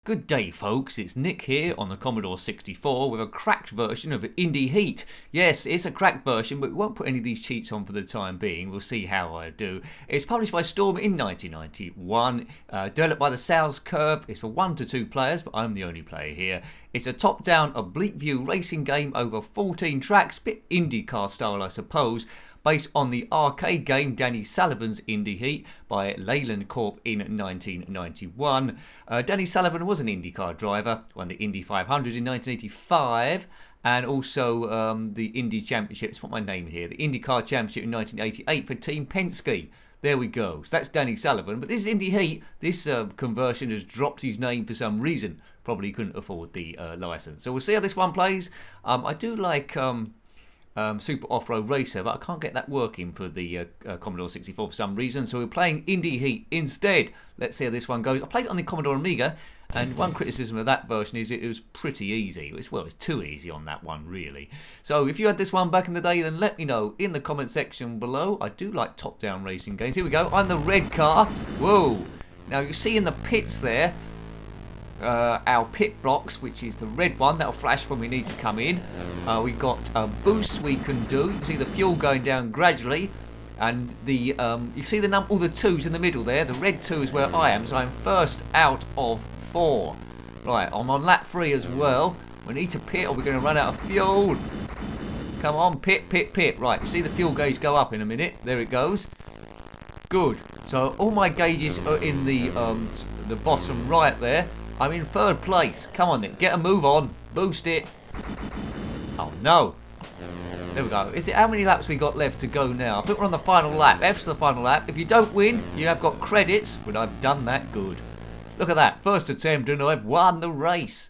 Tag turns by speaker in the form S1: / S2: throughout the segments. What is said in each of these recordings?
S1: Good day, folks. It's Nick here on the Commodore 64 with a cracked version of Indy Heat. Yes, it's a cracked version, but we won't put any of these cheats on for the time being. We'll see how I do. It's published by Storm in 1991, developed by the Sales Curve. It's for 1 to 2 players, but I'm the only player here. It's a top-down oblique view racing game over 14 tracks, bit IndyCar style, I suppose, based on the arcade game Danny Sullivan's Indy Heat by Leland Corp in 1991. Danny Sullivan was an IndyCar driver, won the Indy 500 in 1985, and also the Indy Championships, put my name here, the IndyCar Championship in 1988 for Team Penske. There we go. So that's Danny Sullivan. But this is Indy Heat. This conversion has dropped his name for some reason. Probably couldn't afford the license. So we'll see how this one plays. I do like Super Off-Road Racer, but I can't get that working for the Commodore 64 for some reason, so we're playing Indy Heat instead. Let's see how this one goes. I played it on the Commodore Amiga, and one criticism of that version is it was pretty easy. It's too easy on that one, really. So if you had this one back in the day, then let me know in the comment section below. I do like top-down racing games. Here we go. I'm the red car. Whoa! Now you see in the pits there, our pit blocks, which is the red one that'll flash when we need to come in. We've got boosts we can do. You can see the fuel going down gradually, and the you see the all the twos in the middle there. The red 2 is where I am, so I'm first out of 4. Right, I'm on lap 3 as well. We need to pit, or we're going to run out of fuel. Come on, pit, pit, pit. Right, you see the fuel gauge go up in a minute. There it goes. Good. So all my gauges are in the bottom right there. I'm in 3rd place. Come on, Nick. Get a move on. Boost it. Oh, no. There we go. Is it how many laps we got left to go now? I think we're on the final lap. F's the final lap. If you don't win, you have got credits, but I've done that good. Look at that. First attempt, and I've won the race.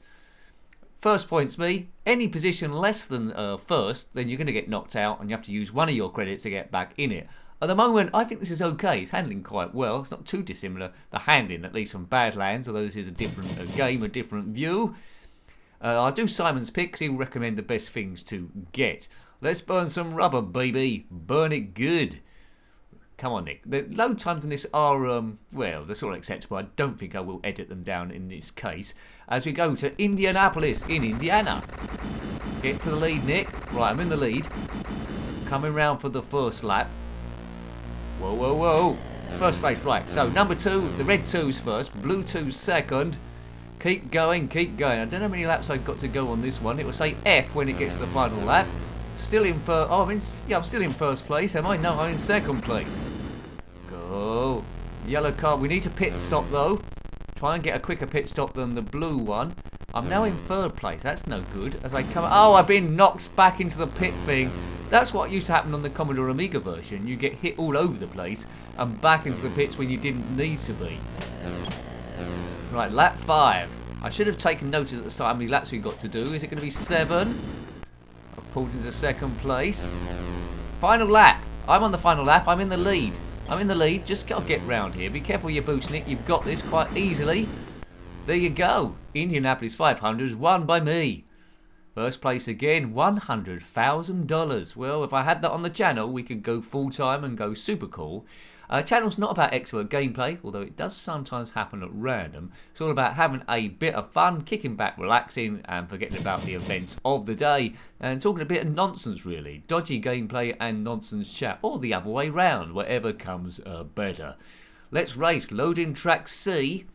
S1: First point's me. Any position less than first, then you're going to get knocked out, and you have to use one of your credits to get back in it. At the moment, I think this is okay. It's handling quite well. It's not too dissimilar, the handling, at least from Badlands, although this is a different game, a different view. I'll do Simon's pick because he'll recommend the best things to get. Let's burn some rubber, baby. Burn it good. Come on, Nick. The load times in this are, well, they're sort of acceptable. I don't think I will edit them down in this case. As we go to Indianapolis in Indiana. Get to the lead, Nick. Right, I'm in the lead. Coming round for the first lap. Whoa, whoa, whoa. First place, right. So, number 2, the red 2's first, blue 2's second. Keep going, keep going. I don't know how many laps I've got to go on this one. It will say F when it gets to the final lap. Still in first. Oh, I'm still in first place, am I? No, I'm in 2nd place. Go. Yellow car. We need to pit stop, though. Try and get a quicker pit stop than the blue one. I'm now in 3rd place. That's no good. As I come... Oh, I've been knocked back into the pit thing. That's what used to happen on the Commodore Amiga version. You get hit all over the place and back into the pits when you didn't need to be. Right, lap 5. I should have taken notice at the start how many laps we've got to do. Is it going to be 7? I've pulled into 2nd place. Final lap. I'm on the final lap. I'm in the lead. I'm in the lead. Just got to get round here. Be careful your boots, Nick. You've got this quite easily. There you go. Indianapolis 500 is won by me. First place again, $100,000. Well, if I had that on the channel, we could go full-time and go super cool. Channel's not about expert gameplay, although it does sometimes happen at random. It's all about having a bit of fun, kicking back, relaxing, and forgetting about the events of the day. And talking a bit of nonsense, really. Dodgy gameplay and nonsense chat, or the other way round, whatever comes better. Let's race. Loading track C.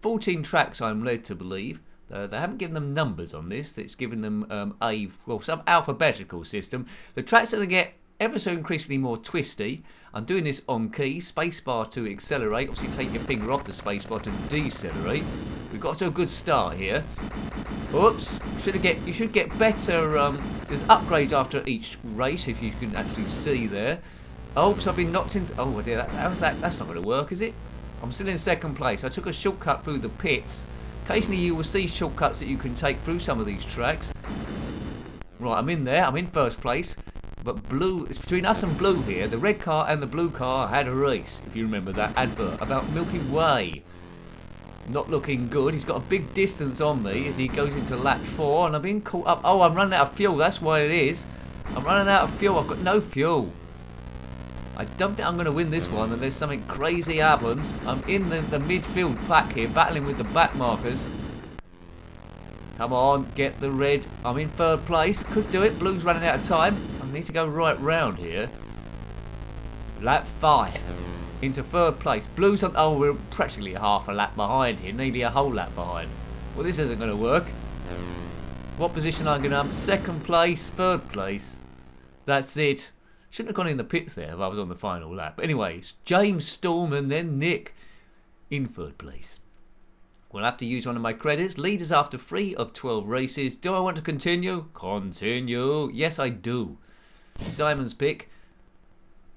S1: 14 tracks, I'm led to believe. They haven't given them numbers on this. It's given them some alphabetical system. The tracks are going to get ever so increasingly more twisty. I'm doing this on key, spacebar to accelerate. Obviously take your finger off the spacebar to decelerate. We've got to a good start here. Oops, you should get better, there's upgrades after each race if you can actually see there. Oops, I've been knocked into, oh dear, that's not going to work, is it? I'm still in 2nd place. I took a shortcut through the pits. Occasionally you will see shortcuts that you can take through some of these tracks. Right, I'm in there. I'm in 1st place. But blue, it's between us and blue here. The red car and the blue car had a race, if you remember that advert, about Milky Way. Not looking good. He's got a big distance on me as he goes into lap 4, and I'm being caught up. Oh, I'm running out of fuel. That's what it is. I'm running out of fuel. I've got no fuel. I don't think I'm going to win this one unless something crazy happens. I'm in the midfield pack here, battling with the back markers. Come on, get the red. I'm in third place. Could do it. Blue's running out of time. I need to go right round here. Lap 5. Into third place. Blue's on... Oh, we're practically half a lap behind here. Nearly a whole lap behind. Well, this isn't going to work. What position am I going to have? Second place, third place. That's it. Shouldn't have gone in the pits there if I was on the final lap. But anyway, it's James, Storm, and then Nick in third place. We'll have to use one of my credits. Leaders after 3 of 12 races. Do I want to continue? Continue. Yes, I do. Simon's pick.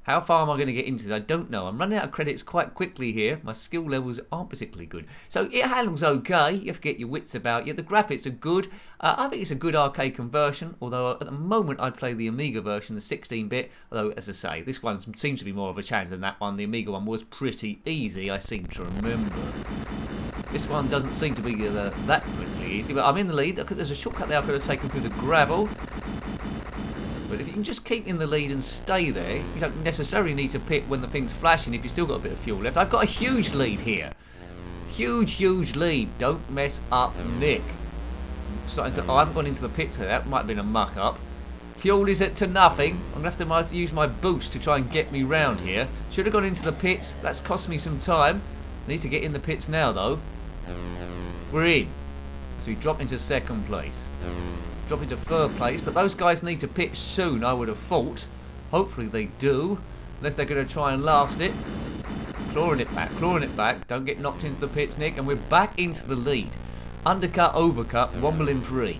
S1: How far am I going to get into this? I don't know. I'm running out of credits quite quickly here. My skill levels aren't particularly good. So it handles okay. You have to get your wits about you. The graphics are good. I think it's a good arcade conversion. Although at the moment I'd play the Amiga version, the 16-bit. Although, as I say, this one seems to be more of a challenge than that one. The Amiga one was pretty easy, I seem to remember. This one doesn't seem to be that quickly easy. But I'm in the lead. There's a shortcut there I could have taken through the gravel. But if you can just keep in the lead and stay there, you don't necessarily need to pit when the thing's flashing if you've still got a bit of fuel left. I've got a huge lead here. Huge lead. Don't mess up Nick. Oh, I haven't gone into the pits there. That might have been a muck-up. Fuel is to nothing. I'm going to have to use my boost to try and get me round here. Should have gone into the pits. That's cost me some time. Need to get in the pits now, though. We're in. So we drop into second place. Drop into third place, but those guys need to pitch soon, I would have thought. Hopefully they do, unless they're going to try and last it. Clawing it back. Don't get knocked into the pits, Nick, and we're back into the lead. Undercut, overcut, wobbling free.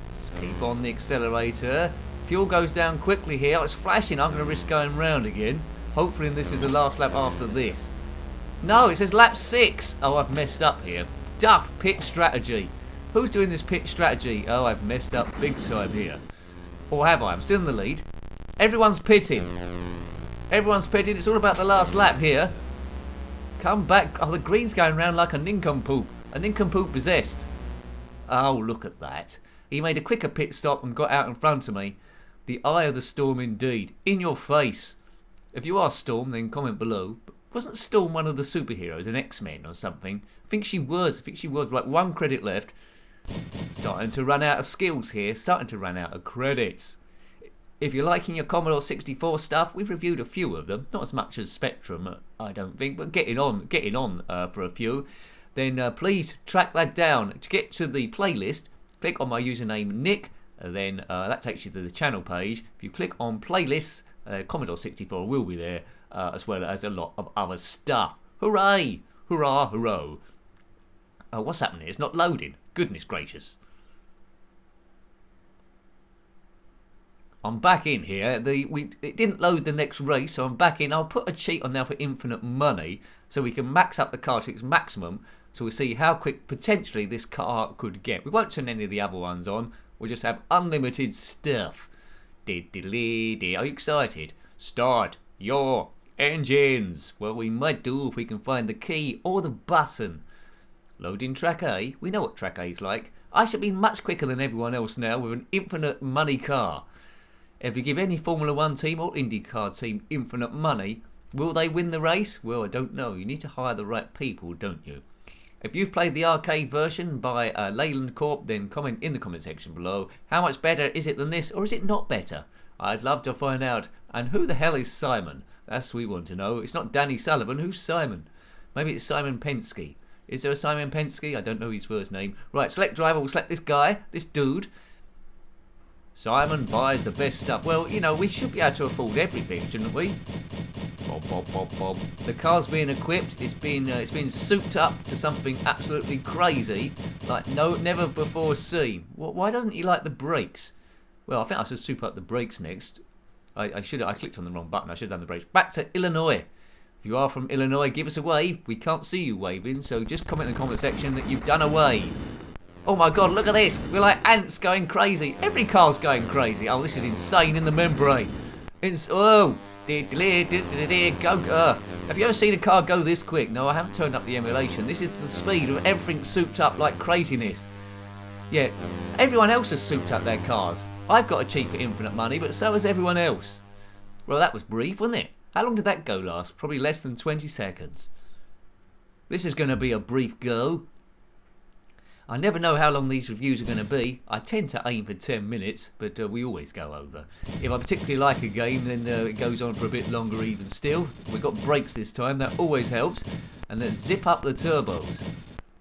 S1: Let's keep on the accelerator. Fuel goes down quickly here. It's flashing. I'm going to risk going round again. Hopefully this is the last lap after this. No, it says lap 6. Oh, I've messed up here. Duff pit strategy. Who's doing this pit strategy? Oh, I've messed up big time here. Or have I? I'm still in the lead. Everyone's pitting. Everyone's pitting. It's all about the last lap here. Come back. Oh, the green's going round like a nincompoop. A nincompoop possessed. Oh, look at that. He made a quicker pit stop and got out in front of me. The eye of the storm indeed. In your face. If you are Storm, then comment below. But wasn't Storm one of the superheroes, an X-Men or something? I think she was. Right, 1 credit left. Starting to run out of skills here. Starting to run out of credits. If you're liking your Commodore 64 stuff, we've reviewed a few of them. Not as much as Spectrum, I don't think, but getting on for a few. Then please track that down. To get to the playlist, click on my username Nick. And then that takes you to the channel page. If you click on playlists, Commodore 64 will be there, as well as a lot of other stuff. Hooray! Hurrah! Hurrah! Oh, what's happening? It's not loading. Goodness gracious. I'm back in here. It didn't load the next race, so I'm back in. I'll put a cheat on now for infinite money, so we can max up the car to its maximum, so we'll see how quick potentially this car could get. We won't turn any of the other ones on. We'll just have unlimited stuff. Are you excited? Start your engines. Well, we might do if we can find the key or the button. Loading track A. We know what track A is like. I should be much quicker than everyone else now with an infinite money car. If you give any Formula 1 team or IndyCar team infinite money, will they win the race? Well, I don't know. You need to hire the right people, don't you? If you've played the arcade version by Leland Corp, then comment in the comment section below. How much better is it than this, or is it not better? I'd love to find out. And who the hell is Simon? That's what we want to know. It's not Danny Sullivan. Who's Simon? Maybe it's Simon Penske. Is there a Simon Penske? I don't know his first name. Right, select driver. We'll select this guy, this dude. Simon buys the best stuff. Well, you know, we should be able to afford everything, shouldn't we? Bob, bob, bob, bob. The car's being equipped. It's been souped up to something absolutely crazy, like never before seen. Why doesn't he like the brakes? Well, I think I should soup up the brakes next. I clicked on the wrong button. I should have done the brakes. Back to Illinois. If you are from Illinois, give us a wave. We can't see you waving, so just comment in the comment section that you've done a wave. Oh my god, look at this. We're like ants going crazy. Every car's going crazy. Oh, this is insane in the membrane. Oh, go. Have you ever seen a car go this quick? No, I haven't turned up the emulation. This is the speed of everything souped up like craziness. Yeah, everyone else has souped up their cars. I've got a cheap for infinite money, but so has everyone else. Well, that was brief, wasn't it? How long did that go last? Probably less than 20 seconds. This is going to be a brief go. I never know how long these reviews are going to be. I tend to aim for 10 minutes, but we always go over. If I particularly like a game, then it goes on for a bit longer even still. We've got brakes this time, that always helps. And let's zip up the turbos.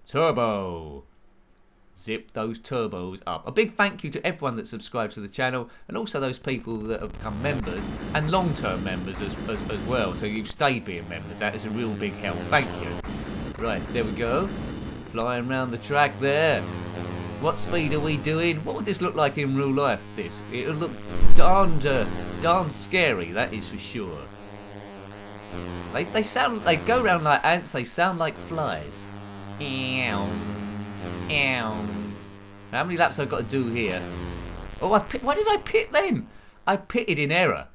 S1: Turbo! Zip those turbos up. A big thank you to everyone that subscribes to the channel, and also those people that have become members, and long-term members as well. So you've stayed being members. That is a real big help. Thank you. Right, there we go. Flying around the track there. What speed are we doing? What would this look like in real life, this? It'll look darn scary, that is for sure. They go around like ants, they sound like flies. Ew. Ew. How many laps I've got to do here? Oh, why did I pit then? I pitted in error.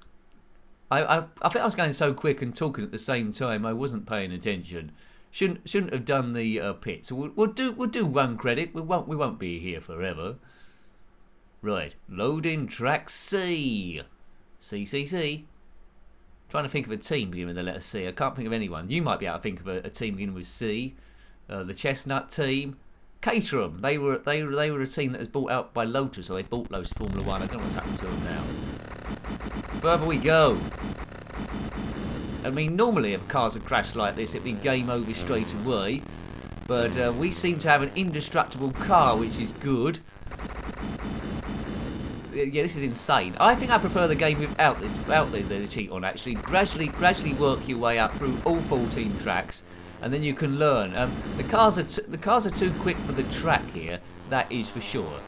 S1: I think I was going so quick and talking at the same time I wasn't paying attention. Shouldn't have done the pit. So we'll do one credit. We won't be here forever. Right, loading track C. C. Trying to think of a team beginning with the letter C. I can't think of anyone. You might be able to think of a team beginning with C. The Chestnut team. Caterham. They were a team that was bought out by Lotus, so they bought Lotus Formula 1. I don't know what's happened to them now. Further we go. I mean, normally if cars had crashed like this, it'd be game over straight away. But we seem to have an indestructible car, which is good. Yeah, this is insane. I think I prefer the game without the cheat on, actually. Gradually work your way up through all 14 tracks, and then you can learn. The cars are too quick for the track here. That is for sure.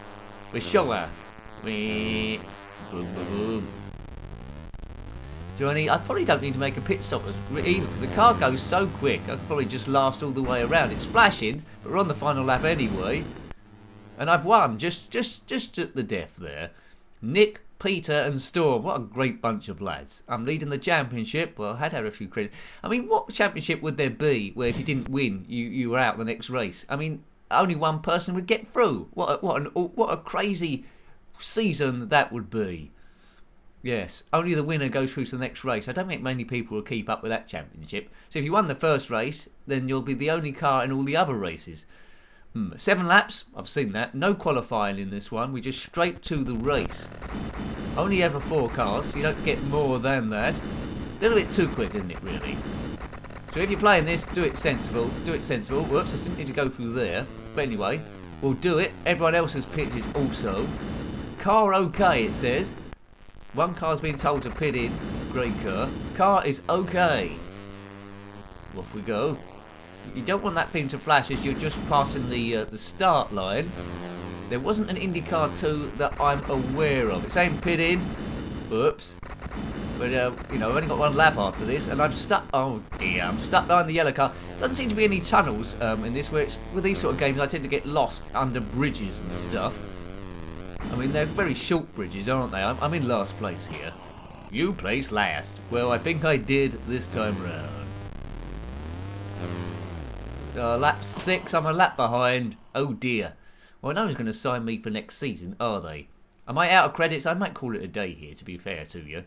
S1: For sure. Boom, boom, boom. Johnny, I probably don't need to make a pit stop either, because the car goes so quick. I could probably just last all the way around. It's flashing, but we're on the final lap anyway, and I've won just at the death there. Nick, Peter, and Storm. What a great bunch of lads. I'm leading the championship. Well, I had a few credits. I mean, what championship would there be where if you didn't win, you were out the next race? I mean, only one person would get through. What a crazy season that would be. Yes, only the winner goes through to the next race. I don't think many people will keep up with that championship. So if you won the first race, then you'll be the only car in all the other races. 7 laps, I've seen that. No qualifying in this one. We just straight to the race. Only ever 4 cars. You don't get more than that. A little bit too quick, isn't it, really? So if you're playing this, do it sensible. Do it sensible. Whoops, I didn't need to go through there. But anyway, we'll do it. Everyone else has pitted also. Car okay, it says. One car's been told to pit in. Great car. Car is okay. Off we go. You don't want that thing to flash as you're just passing the start line. There wasn't an IndyCar 2 that I'm aware of. It's saying pit in. Oops. But, you know, I've only got 1 lap after this, and I'm stuck. Oh dear, I'm stuck behind the yellow car. Doesn't seem to be any tunnels in this, which with these sort of games I tend to get lost under bridges and stuff. I mean, they're very short bridges, aren't they? I'm in last place here. You placed last. Well, I think I did this time round. Lap 6, I'm a lap behind. Oh dear. Well, no one's going to sign me for next season, are they? Am I out of credits? I might call it a day here, to be fair to you.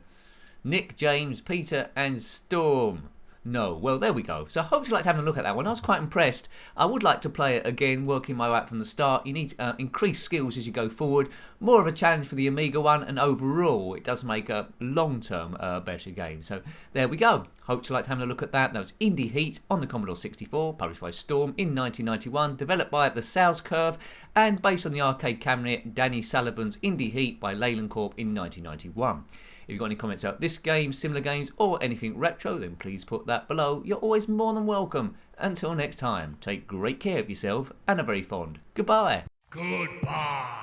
S1: Nick, James, Peter, and Storm. No. Well, there we go. So I hope you liked having a look at that one. I was quite impressed. I would like to play it again, working my way up from the start. You need increased skills as you go forward. More of a challenge for the Amiga one, and overall, it does make a long-term better game. So there we go. Hope you liked having a look at that. That was Indy Heat on the Commodore 64, published by Storm in 1991, developed by the Sales Curve, and based on the arcade cabinet Danny Sullivan's Indy Heat by Leland Corp in 1991. If you've got any comments about this game, similar games, or anything retro, then please put that below. You're always more than welcome. Until next time, take great care of yourself and a very fond goodbye.
S2: Goodbye.